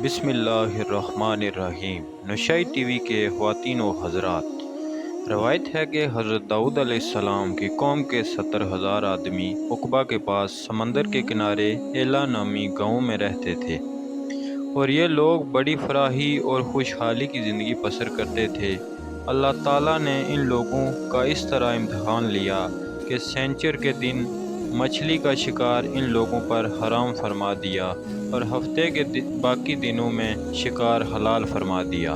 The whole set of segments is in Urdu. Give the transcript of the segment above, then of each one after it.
بسم اللہ الرحمن الرحیم۔ نشائی ٹی وی کے خواتین و حضرات، روایت ہے کہ حضرت داؤد علیہ السلام کی قوم کے 70,000 آدمی عقبہ کے پاس سمندر کے کنارے ایلا نامی گاؤں میں رہتے تھے، اور یہ لوگ بڑی فراحی اور خوشحالی کی زندگی بسر کرتے تھے۔ اللہ تعالیٰ نے ان لوگوں کا اس طرح امتحان لیا کہ سینچر کے دن مچھلی کا شکار ان لوگوں پر حرام فرما دیا اور ہفتے کے باقی دنوں میں شکار حلال فرما دیا،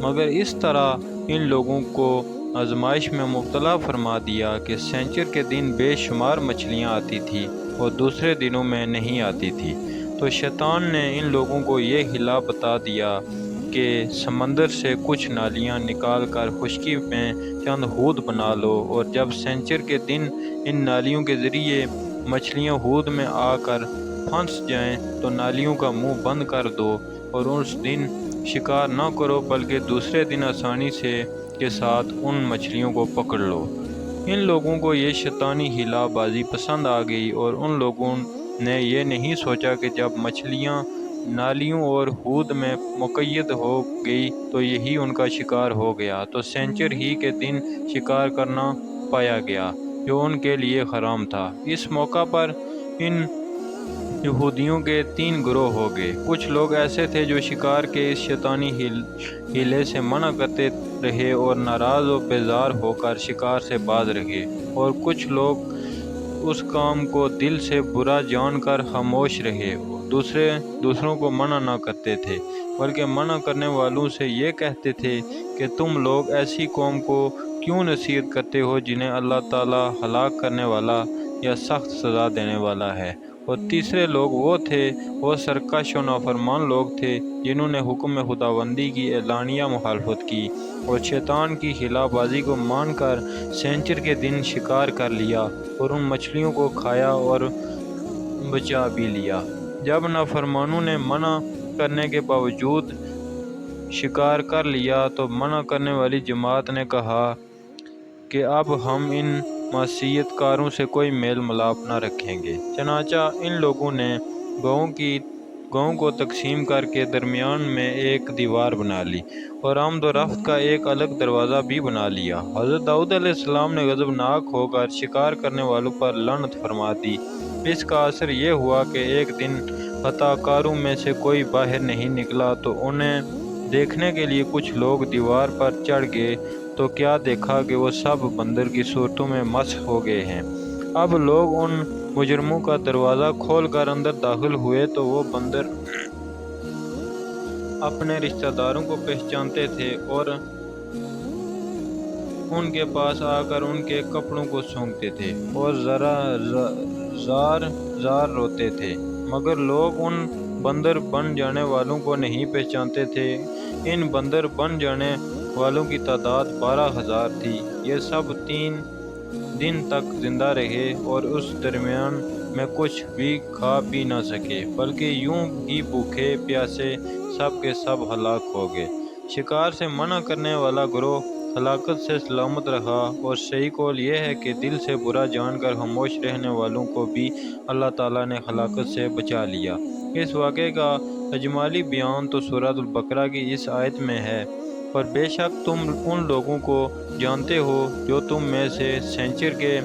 مگر اس طرح ان لوگوں کو آزمائش میں مبتلا فرما دیا کہ سینچر کے دن بے شمار مچھلیاں آتی تھیں اور دوسرے دنوں میں نہیں آتی تھی۔ تو شیطان نے ان لوگوں کو یہ ہلا بتا دیا کہ سمندر سے کچھ نالیاں نکال کر خشکی میں چند ہود بنا لو، اور جب سینچر کے دن ان نالیوں کے ذریعے مچھلیاں ہود میں آ کر پھنس جائیں تو نالیوں کا منہ بند کر دو، اور اس دن شکار نہ کرو بلکہ دوسرے دن آسانی کے ساتھ ان مچھلیوں کو پکڑ لو۔ ان لوگوں کو یہ شیطانی ہلا بازی پسند آ گئی، اور ان لوگوں نے یہ نہیں سوچا کہ جب مچھلیاں نالیوں اور ہود میں مقید ہو گئی تو یہی ان کا شکار ہو گیا، تو سینچر ہی کے دن شکار کرنا پایا گیا جو ان کے لیے حرام تھا۔ اس موقع پر ان یہودیوں کے 3 گروہ ہو گئے۔ کچھ لوگ ایسے تھے جو شکار کے اس شیطانی ہیلے سے منع کرتے رہے اور ناراض و بیزار ہو کر شکار سے باز رہے، اور کچھ لوگ اس کام کو دل سے برا جان کر خاموش رہے، دوسروں کو منع نہ کرتے تھے بلکہ منع کرنے والوں سے یہ کہتے تھے کہ تم لوگ ایسی قوم کو کیوں نصیحت کرتے ہو جنہیں اللہ تعالیٰ ہلاک کرنے والا یا سخت سزا دینے والا ہے۔ اور تیسرے لوگ وہ سرکش و نافرمان لوگ تھے جنہوں نے حکم خداوندی کی اعلانیہ مخالفت کی اور شیطان کی ہلا بازی کو مان کر سینچر کے دن شکار کر لیا اور ان مچھلیوں کو کھایا اور بچا بھی لیا۔ جب نافرمانوں نے منع کرنے کے باوجود شکار کر لیا تو منع کرنے والی جماعت نے کہا کہ اب ہم ان معصیت کاروں سے کوئی میل ملاپ نہ رکھیں گے۔ چنانچہ ان لوگوں نے گاؤں کو تقسیم کر کے درمیان میں ایک دیوار بنا لی اور آمد و رفت کا ایک الگ دروازہ بھی بنا لیا۔ حضرت داؤد علیہ السلام نے غضبناک ہو کر شکار کرنے والوں پر لعنت فرما دی۔ اس کا اثر یہ ہوا کہ ایک دن خطا کاروں میں سے کوئی باہر نہیں نکلا تو انہیں دیکھنے کے لیے کچھ لوگ دیوار پر چڑھ گئے تو کیا دیکھا کہ وہ سب بندر کی صورتوں میں مسخ ہو گئے ہیں۔ اب لوگ ان مجرموں کا دروازہ کھول کر اندر داخل ہوئے تو وہ بندر اپنے رشتہ داروں کو پہچانتے تھے اور ان کے پاس آ کر ان کے کپڑوں کو سونگھتے تھے اور زار روتے تھے، مگر لوگ ان بندر بن جانے والوں کو نہیں پہچانتے تھے۔ ان بندر بن جانے والوں کی تعداد 12,000 تھی۔ یہ سب 3 دن تک زندہ رہے اور اس درمیان میں کچھ بھی کھا پی نہ سکے، بلکہ یوں ہی بھوکے پیاسے سب کے سب ہلاک ہو گئے۔ شکار سے منع کرنے والا گروہ ہلاکت سے سلامت رہا، اور صحیح قول یہ ہے کہ دل سے برا جان کر خاموش رہنے والوں کو بھی اللہ تعالیٰ نے ہلاکت سے بچا لیا۔ اس واقعے کا اجمالی بیان تو سورۃ البقرہ کی اس آیت میں ہے، اور بے شک تم ان لوگوں کو جانتے ہو جو تم میں سے سینچر کے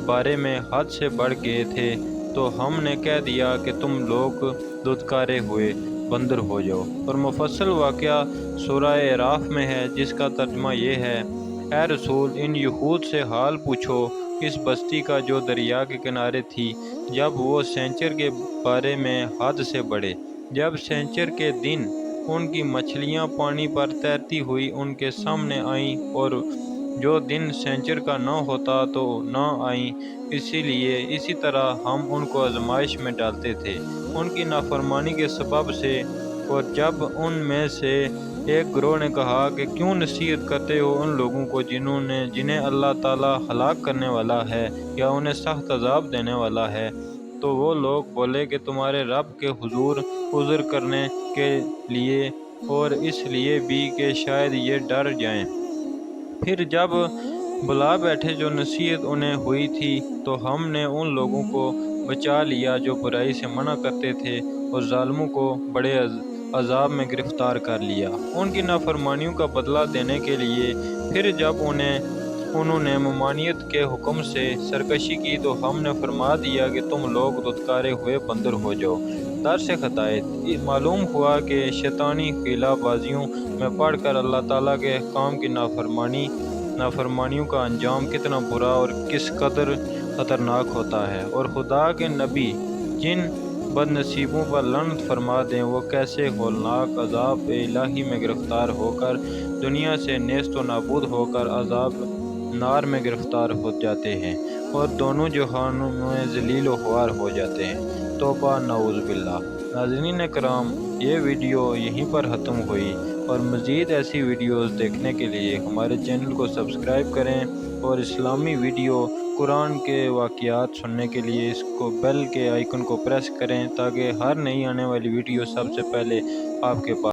بارے میں حد سے بڑھ گئے تھے، تو ہم نے کہہ دیا کہ تم لوگ دھتکارے ہوئے بندر ہو جاؤ۔ اور مفصل واقعہ سورہ اعراف میں ہے، جس کا ترجمہ یہ ہے: اے رسول، ان یہود سے حال پوچھو اس بستی کا جو دریا کے کنارے تھی جب وہ سینچر کے بارے میں حد سے بڑھے، جب سینچر کے دن ان کی مچھلیاں پانی پر تیرتی ہوئی ان کے سامنے آئیں اور جو دن سینچر کا نہ ہوتا تو نہ آئیں، اسی طرح ہم ان کو آزمائش میں ڈالتے تھے ان کی نافرمانی کے سبب سے۔ اور جب ان میں سے ایک گروہ نے کہا کہ کیوں نصیحت کرتے ہو ان لوگوں کو جنہیں اللہ تعالیٰ ہلاک کرنے والا ہے یا انہیں سخت عذاب دینے والا ہے، تو وہ لوگ بولے کہ تمہارے رب کے حضور عذر کرنے کے لیے اور اس لیے بھی کہ شاید یہ ڈر جائیں۔ پھر جب بلا بیٹھے جو نصیحت انہیں ہوئی تھی تو ہم نے ان لوگوں کو بچا لیا جو برائی سے منع کرتے تھے اور ظالموں کو بڑے عذاب میں گرفتار کر لیا۔ ان کی نافرمانیوں کا بدلہ دینے کے لیے پھر جب انہوں نے ممانعت کے حکم سے سرکشی کی تو ہم نے فرما دیا کہ تم لوگ دھتکارے ہوئے بندر ہو جاؤ۔ درس خطائط معلوم ہوا کہ شیطانی خلا بازیوں میں پڑھ کر اللہ تعالیٰ کے احکام کی نافرمانیوں کا انجام کتنا برا اور کس قدر خطرناک ہوتا ہے، اور خدا کے نبی جن بد نصیبوں پر لعنت فرما دیں وہ کیسے ہولناک عذاب الہی میں گرفتار ہو کر دنیا سے نیست و نابود ہو کر عذاب نار میں گرفتار ہو جاتے ہیں اور دونوں جہانوں میں ذلیل و خوار ہو جاتے ہیں۔ توبہ نعوذ باللہ۔ ناظرین کرام، یہ ویڈیو یہیں پر ختم ہوئی، اور مزید ایسی ویڈیوز دیکھنے کے لیے ہمارے چینل کو سبسکرائب کریں، اور اسلامی ویڈیو قرآن کے واقعات سننے کے لیے اس کو بیل کے آئیکن کو پریس کریں تاکہ ہر نئی آنے والی ویڈیو سب سے پہلے آپ کے پاس